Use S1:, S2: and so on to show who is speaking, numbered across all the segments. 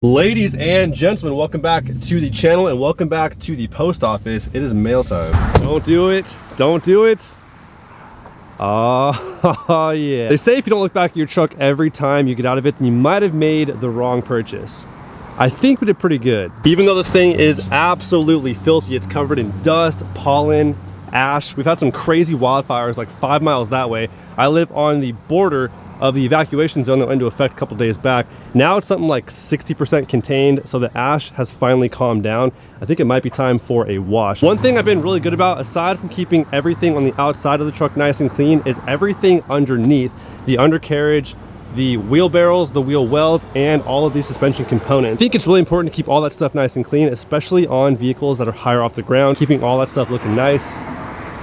S1: Ladies and gentlemen, welcome back to the channel and welcome back to the post office. It is mail time. Don't do it. Don't do it. Oh, yeah. They say if you don't look back at your truck every time you get out of it, then you might have made the wrong purchase. I think we did pretty good. Even though this thing is absolutely filthy, it's covered in dust, pollen, ash. We've had some crazy wildfires like 5 miles that way. I live on the border of the evacuation zone that went into effect a couple days back. Now it's something like 60% contained, so the ash has finally calmed down. I think it might be time for a wash. One thing I've been really good about, aside from keeping everything on the outside of the truck nice and clean, is everything underneath, the undercarriage, the wheel barrels, the wheel wells, and all of these suspension components. I think it's really important to keep all that stuff nice and clean, especially on vehicles that are higher off the ground. Keeping all that stuff looking nice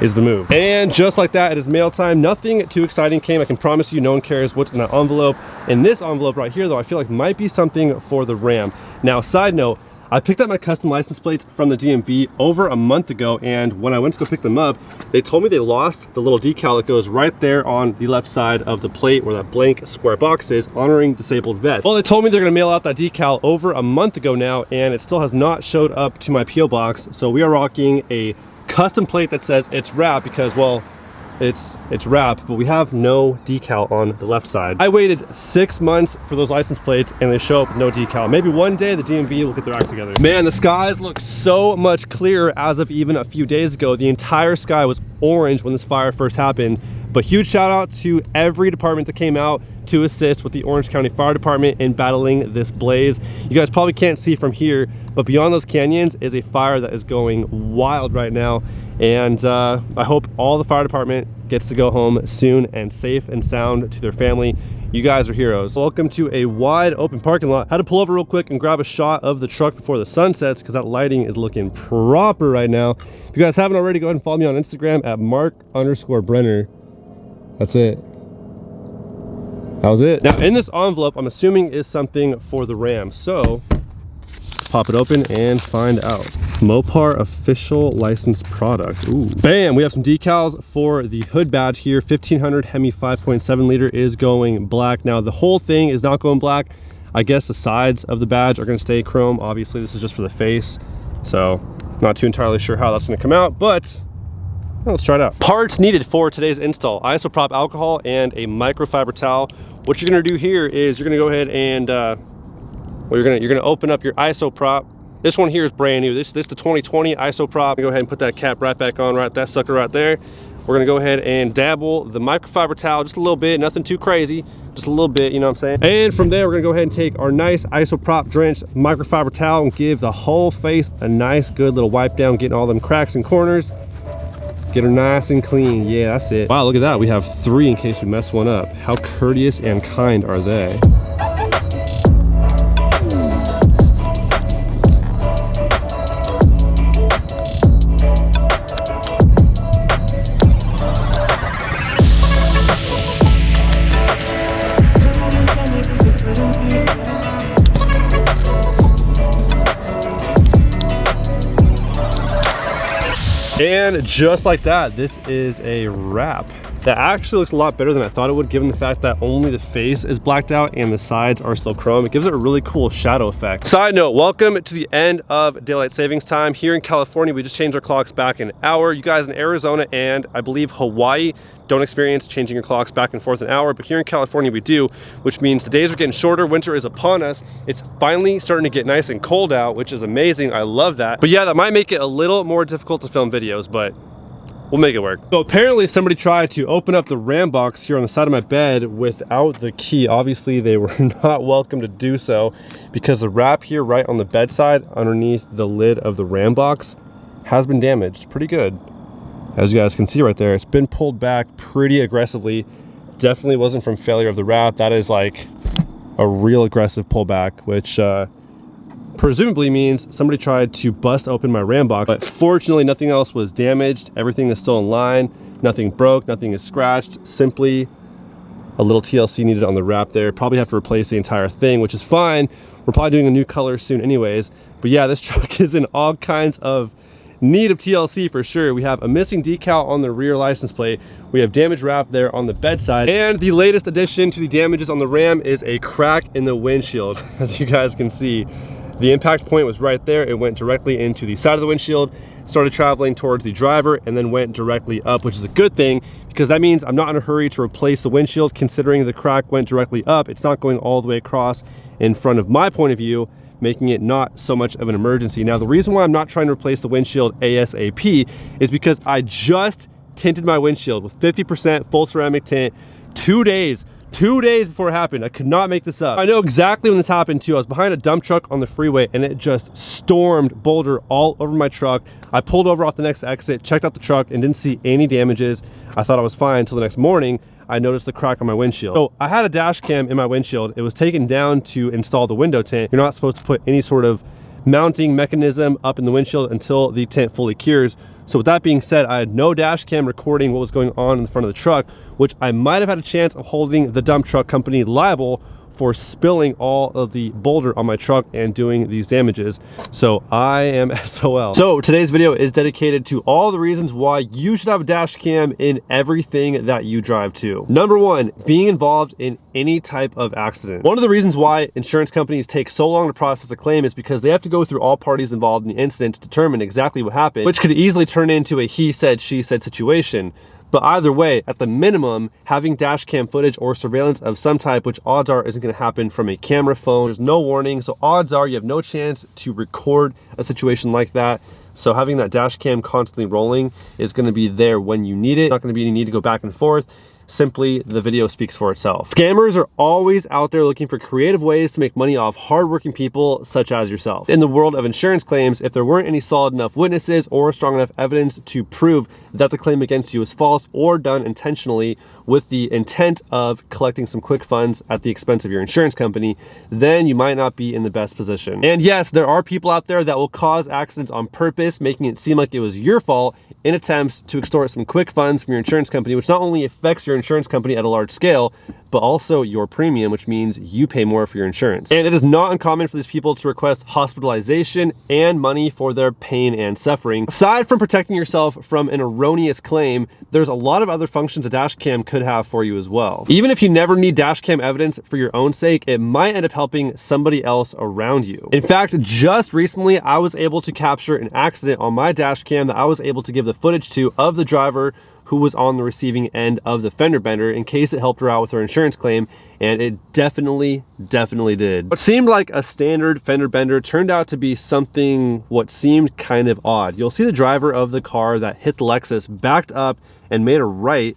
S1: is the move. And just like that, it is mail time. Nothing too exciting came. I can promise you no one cares what's in that envelope. In this envelope right here though, I feel like might be something for the Ram. Now, side note, I picked up my custom license plates from the DMV over a month ago, and when I went to go pick them up, they told me they lost the little decal that goes right there on the left side of the plate where that blank square box is, honoring disabled vets. Well, they told me they're gonna mail out that decal over a month ago now, and it still has not showed up to my PO box. So we are rocking a custom plate that says it's wrap because, well, it's wrap, but we have no decal on the left side. I waited 6 months for those license plates and they show up with no decal. Maybe one day the DMV will get their act together. Man, the skies look so much clearer as of even a few days ago. The entire sky was orange when this fire first happened. But huge shout out to every department that came out to assist with the Orange County Fire Department in battling this blaze. You guys probably can't see from here, but beyond those canyons is a fire that is going wild right now. And I hope all the fire department gets to go home soon and safe and sound to their family. You guys are heroes. Welcome to a wide open parking lot. Had to pull over real quick and grab a shot of the truck before the sun sets because that lighting is looking proper right now. If you guys haven't already, go ahead and follow me on Instagram at Mark_Brenner. That's it. That was it. Now in this envelope, I'm assuming is something for the Ram. So pop it open and find out. Mopar official licensed product. Ooh. Bam, we have some decals for the hood badge here. 1500 Hemi 5.7 liter is going black. Now the whole thing is not going black. I guess the sides of the badge are gonna stay chrome. Obviously this is just for the face. So not too entirely sure how that's gonna come out, but let's try it out. Parts needed for today's install: isopropyl alcohol and a microfiber towel. What you're gonna do here is you're gonna go ahead and you're gonna open up your isoprop. This one here is brand new. This the 2020 isoprop. Go ahead and put that cap right back on, right, that sucker right there. We're gonna go ahead and dabble the microfiber towel just a little bit, nothing too crazy, just a little bit, you know what I'm saying? And from there, we're gonna go ahead and take our nice isoprop drenched microfiber towel and give the whole face a nice good little wipe down, getting all them cracks and corners. Get her nice and clean. Yeah, that's it. Wow, look at that. We have 3 in case we mess one up. How courteous and kind are they? And just like that, this is a wrap. That actually looks a lot better than I thought it would, given the fact that only the face is blacked out and the sides are still chrome. It gives it a really cool shadow effect. Side note, welcome to the end of daylight savings time. Here in California, we just changed our clocks back an hour. You guys in Arizona and I believe Hawaii don't experience changing your clocks back and forth an hour, but here in California we do, which means the days are getting shorter. Winter is upon us. It's finally starting to get nice and cold out, which is amazing. I love that. But yeah, that might make it a little more difficult to film videos, but we'll make it work. So apparently somebody tried to open up the Ram box here on the side of my bed without the key. Obviously they were not welcome to do so because the wrap here right on the bedside underneath the lid of the Ram box has been damaged pretty good. As you guys can see right there, it's been pulled back pretty aggressively. Definitely wasn't from failure of the wrap. That is like a real aggressive pullback, which presumably means somebody tried to bust open my Ram box, but fortunately nothing else was damaged. Everything is still in line. Nothing broke, nothing is scratched. Simply a little TLC needed on the wrap there. Probably have to replace the entire thing, which is fine. We're probably doing a new color soon anyways. But yeah, this truck is in all kinds of need of TLC for sure. We have a missing decal on the rear license plate. We have damage wrap there on the bedside. And the latest addition to the damages on the Ram is a crack in the windshield. As you guys can see, the impact point was right there. It went directly into the side of the windshield, started traveling towards the driver, and then went directly up, which is a good thing because that means I'm not in a hurry to replace the windshield. Considering the crack went directly up, it's not going all the way across in front of my point of view, making it not so much of an emergency. Now, the reason why I'm not trying to replace the windshield ASAP is because I just tinted my windshield with 50% full ceramic tint 2 days before it happened. I could not make this up. I know exactly when this happened too. I was behind a dump truck on the freeway and it just stormed boulder all over my truck. I pulled over off the next exit, checked out the truck, and didn't see any damages. I thought I was fine until the next morning. I noticed the crack on my windshield. So I had a dash cam in my windshield. It was taken down to install the window tint. You're not supposed to put any sort of mounting mechanism up in the windshield until the tint fully cures. So with that being said, I had no dash cam recording what was going on in the front of the truck, which I might have had a chance of holding the dump truck company liable for spilling all of the boulder on my truck and doing these damages. So I am SOL. So today's video is dedicated to all the reasons why you should have a dash cam in everything that you drive to. Number one, being involved in any type of accident. One of the reasons why insurance companies take so long to process a claim is because they have to go through all parties involved in the incident to determine exactly what happened, which could easily turn into a he said, she said situation. But either way, at the minimum, having dash cam footage or surveillance of some type, which odds are isn't going to happen from a camera phone. There's no warning, so odds are you have no chance to record a situation like that. So having that dash cam constantly rolling is going to be there when you need it. Not going to be any need to go back and forth. Simply, the video speaks for itself. Scammers are always out there looking for creative ways to make money off hardworking people such as yourself. In the world of insurance claims, if there weren't any solid enough witnesses or strong enough evidence to prove that the claim against you is false or done intentionally with the intent of collecting some quick funds at the expense of your insurance company, then you might not be in the best position. And yes, there are people out there that will cause accidents on purpose, making it seem like it was your fault in attempts to extort some quick funds from your insurance company, which not only affects your insurance company at a large scale, but also your premium, which means you pay more for your insurance. And it is not uncommon for these people to request hospitalization and money for their pain and suffering. Aside from protecting yourself from an erroneous claim, there's a lot of other functions a dash cam could have for you as well. Even if you never need dash cam evidence for your own sake, it might end up helping somebody else around you. In fact, just recently, I was able to capture an accident on my dash cam that I was able to give the footage to of the driver who was on the receiving end of the fender bender in case it helped her out with her insurance claim, and it definitely did. What seemed like a standard fender bender turned out to be something what seemed kind of odd. You'll see the driver of the car that hit the Lexus backed up and made a right,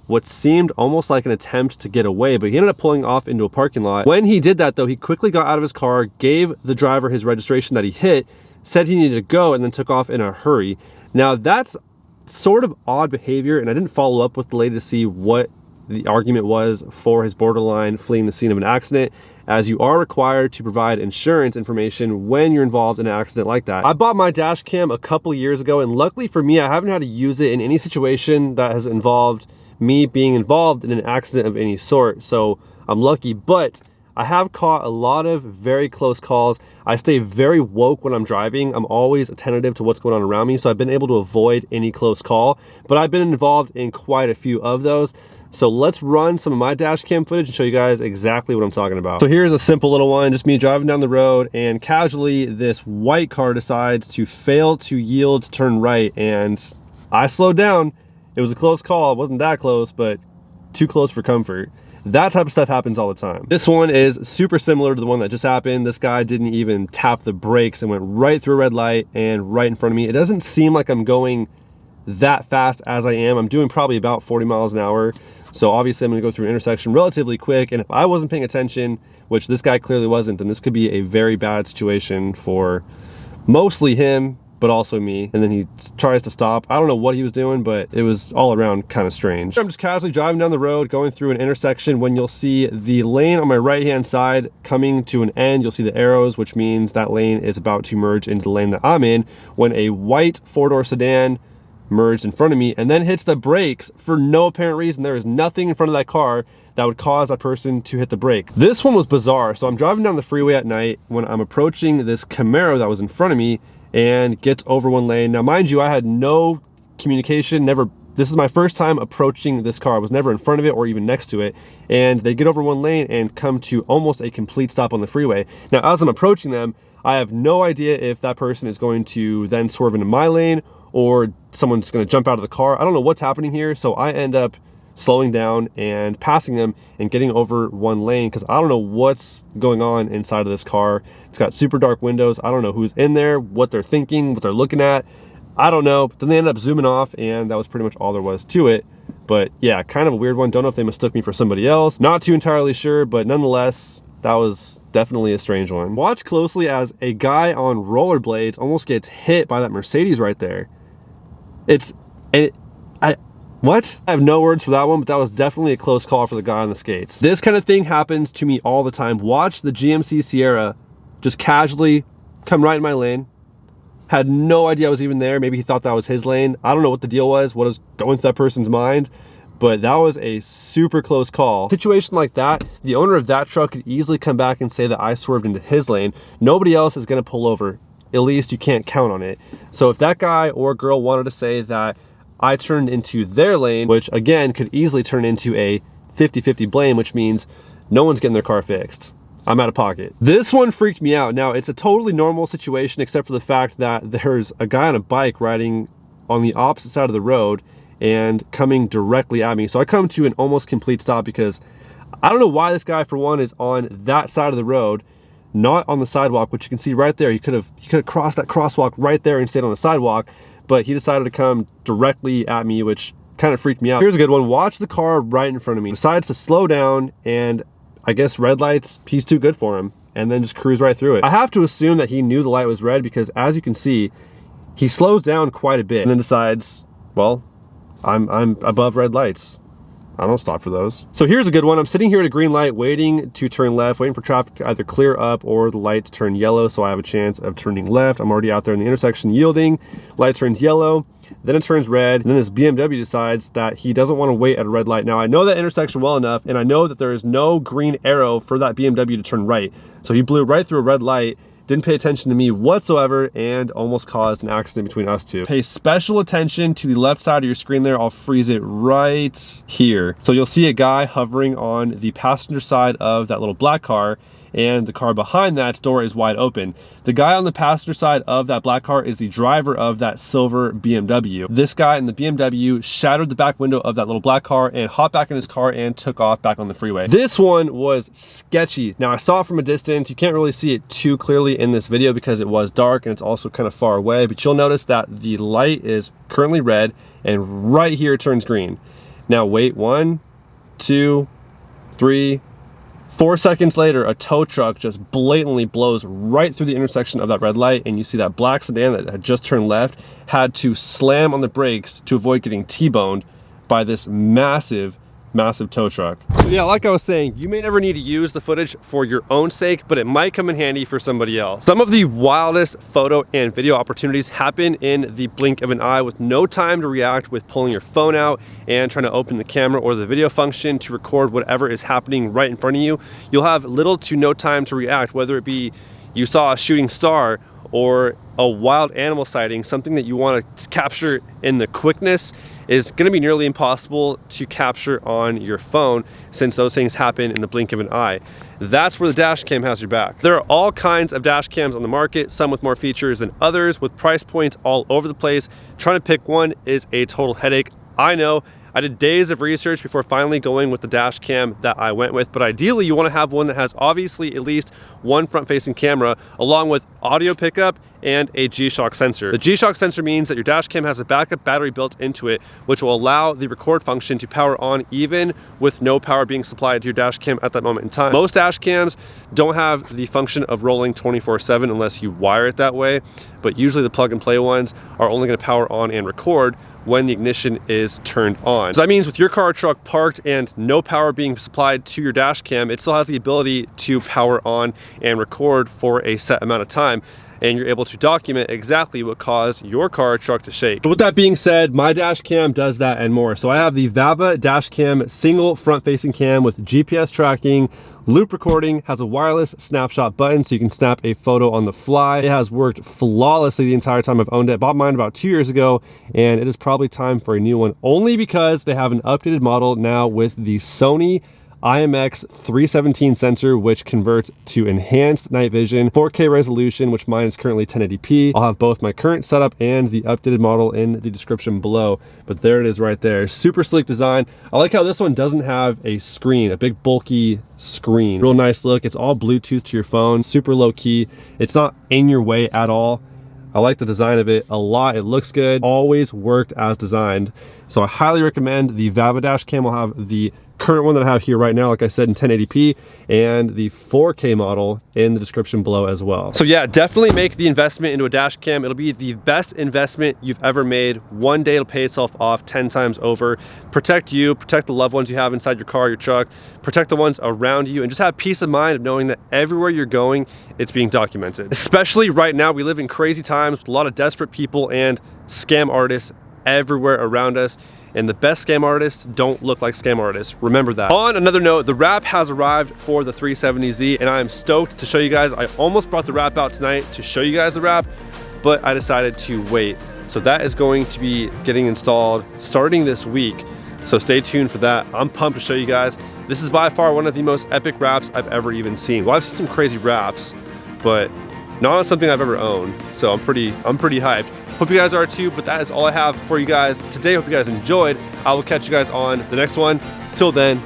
S1: what seemed almost like an attempt to get away, but he ended up pulling off into a parking lot. When he did that though, he quickly got out of his car, gave the driver his registration that he hit, said he needed to go, and then took off in a hurry. Now that's sort of odd behavior, and I didn't follow up with the lady to see what the argument was for his borderline fleeing the scene of an accident, as you are required to provide insurance information when you're involved in an accident like that. I bought my dash cam a couple years ago, and luckily for me, I haven't had to use it in any situation that has involved me being involved in an accident of any sort, so I'm lucky. But I have caught a lot of very close calls. I stay very woke when I'm driving. I'm always attentive to what's going on around me, so I've been able to avoid any close call, but I've been involved in quite a few of those. So let's run some of my dash cam footage and show you guys exactly what I'm talking about. So here's a simple little one, just me driving down the road, and casually this white car decides to fail to yield to turn right, and I slowed down. It was a close call. It wasn't that close, but too close for comfort. That type of stuff happens all the time. This one is super similar to the one that just happened. This guy didn't even tap the brakes and went right through a red light and right in front of me. It doesn't seem like I'm going that fast as I am. I'm doing probably about 40 miles an hour. So obviously I'm gonna go through an intersection relatively quick. And if I wasn't paying attention, which this guy clearly wasn't, then this could be a very bad situation for mostly him, but also me. And then he tries to stop. I don't know what he was doing, but it was all around kind of strange. I'm just casually driving down the road, going through an intersection, when you'll see the lane on my right-hand side coming to an end. You'll see the arrows, which means that lane is about to merge into the lane that I'm in, when a white four-door sedan merged in front of me and then hits the brakes for no apparent reason. There is nothing in front of that car that would cause that person to hit the brake. This one was bizarre. So I'm driving down the freeway at night when I'm approaching this Camaro that was in front of me, and gets over one lane. Now, mind you, I had no communication, this is my first time approaching this car. I was never in front of it or even next to it. And they get over one lane and come to almost a complete stop on the freeway. Now, as I'm approaching them, I have no idea if that person is going to then swerve into my lane or someone's going to jump out of the car. I don't know what's happening here. So I end up slowing down and passing them and getting over one lane because I don't know what's going on inside of this car. It's got super dark windows. I don't know who's in there, what they're thinking, what they're looking at. I don't know, but then they ended up zooming off and that was pretty much all there was to it. But yeah, kind of a weird one. Don't know if they mistook me for somebody else. Not too entirely sure, but nonetheless, that was definitely a strange one. Watch closely as a guy on rollerblades almost gets hit by that Mercedes right there. What? I have no words for that one, but that was definitely a close call for the guy on the skates. This kind of thing happens to me all the time. Watch the GMC Sierra just casually come right in my lane. Had no idea I was even there. Maybe he thought that was his lane. I don't know what the deal was, what was going through that person's mind, but that was a super close call. Situation like that, the owner of that truck could easily come back and say that I swerved into his lane. Nobody else is gonna pull over. At least you can't count on it. So if that guy or girl wanted to say that I turned into their lane, which again could easily turn into a 50-50 blame, which means no one's getting their car fixed. I'm out of pocket. This one freaked me out. Now, it's a totally normal situation except for the fact that there's a guy on a bike riding on the opposite side of the road and coming directly at me. So I come to an almost complete stop because I don't know why this guy, for one, is on that side of the road, not on the sidewalk, which you can see right there. He could have crossed that crosswalk right there and stayed on the sidewalk, but he decided to come directly at me, which kind of freaked me out. Here's a good one. Watch the car right in front of me. Decides to slow down, and I guess red lights, he's too good for him, and then just cruise right through it. I have to assume that he knew the light was red because, as you can see, he slows down quite a bit and then decides, well, I'm above red lights. I don't stop for those. So here's a good one. I'm sitting here at a green light waiting to turn left, waiting for traffic to either clear up or the light to turn yellow so I have a chance of turning left. I'm already out there in the intersection yielding. Light turns yellow, then it turns red, and then this BMW decides that he doesn't want to wait at a red light. Now, I know that intersection well enough, and I know that there is no green arrow for that BMW to turn right. So he blew right through a red light, didn't pay attention to me whatsoever, and almost caused an accident between us two. Pay special attention to the left side of your screen there. I'll freeze it right here. So you'll see a guy hovering on the passenger side of that little black car, and the car behind that door is wide open. The guy on the passenger side of that black car is the driver of that silver BMW. This guy in the BMW shattered the back window of that little black car and hopped back in his car and took off back on the freeway. This one was sketchy. Now, I saw it from a distance. You can't really see it too clearly in this video because it was dark and it's also kind of far away, but you'll notice that the light is currently red and right here it turns green. Now wait, 1, 2, 3, 4 seconds later, a tow truck just blatantly blows right through the intersection of that red light, and you see that black sedan that had just turned left had to slam on the brakes to avoid getting T-boned by this massive tow truck. So yeah, like I was saying, you may never need to use the footage for your own sake, but it might come in handy for somebody else. Some of the wildest photo and video opportunities happen in the blink of an eye with no time to react, with pulling your phone out and trying to open the camera or the video function to record whatever is happening right in front of you. You'll have little to no time to react, whether it be you saw a shooting star or a wild animal sighting. Something that you want to capture in the quickness is going to be nearly impossible to capture on your phone, since those things happen in the blink of an eye. That's where the dash cam has your back. There are all kinds of dash cams on the market, some with more features than others, with price points all over the place. Trying to pick one is a total headache. I know. I did days of research before finally going with the dash cam that I went with, but ideally you want to have one that has obviously at least one front-facing camera along with audio pickup and a G-Shock sensor. The G-Shock sensor means that your dash cam has a backup battery built into it, which will allow the record function to power on even with no power being supplied to your dash cam at that moment in time. Most dash cams don't have the function of rolling 24/7 unless you wire it that way, but usually the plug and play ones are only going to power on and record when the ignition is turned on. So that means with your car or truck parked and no power being supplied to your dash cam, it still has the ability to power on and record for a set amount of time, and you're able to document exactly what caused your car or truck to shake. So with that being said, my dash cam does that and more. So I have the VAVA dash cam single front facing cam with GPS tracking, Loop recording, has a wireless snapshot button so you can snap a photo on the fly. It has worked flawlessly the entire time I've owned it. I bought mine about 2 years ago, and it is probably time for a new one, only because they have an updated model now with the Sony IMX317 sensor, which converts to enhanced night vision, 4K resolution, which mine is currently 1080p. I'll have both my current setup and the updated model in the description below, but there it is right there. Super sleek design. I like how this one doesn't have a screen, a big bulky screen. Real nice look. It's all Bluetooth to your phone, super low key. It's not in your way at all. I like the design of it a lot. It looks good, always worked as designed. So I highly recommend the VAVA dash cam. I'll have the current one that I have here right now, like I said, in 1080p, and the 4K model in the description below as well. So yeah, definitely make the investment into a dash cam. It'll be the best investment you've ever made. One day it'll pay itself off 10 times over. Protect you, protect the loved ones you have inside your car, your truck, protect the ones around you, and just have peace of mind of knowing that everywhere you're going, it's being documented. Especially right now, we live in crazy times with a lot of desperate people and scam artists everywhere around us. And the best scam artists don't look like scam artists. Remember that. On another note, the wrap has arrived for the 370Z, and I am stoked to show you guys. I almost brought the wrap out tonight to show you guys the wrap, but I decided to wait. So that is going to be getting installed starting this week. So stay tuned for that. I'm pumped to show you guys. This is by far one of the most epic wraps I've ever even seen. Well, I've seen some crazy wraps, but not something I've ever owned. So I'm pretty hyped. Hope you guys are too, but that is all I have for you guys today. Hope you guys enjoyed. I will catch you guys on the next one. Till then,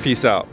S1: peace out.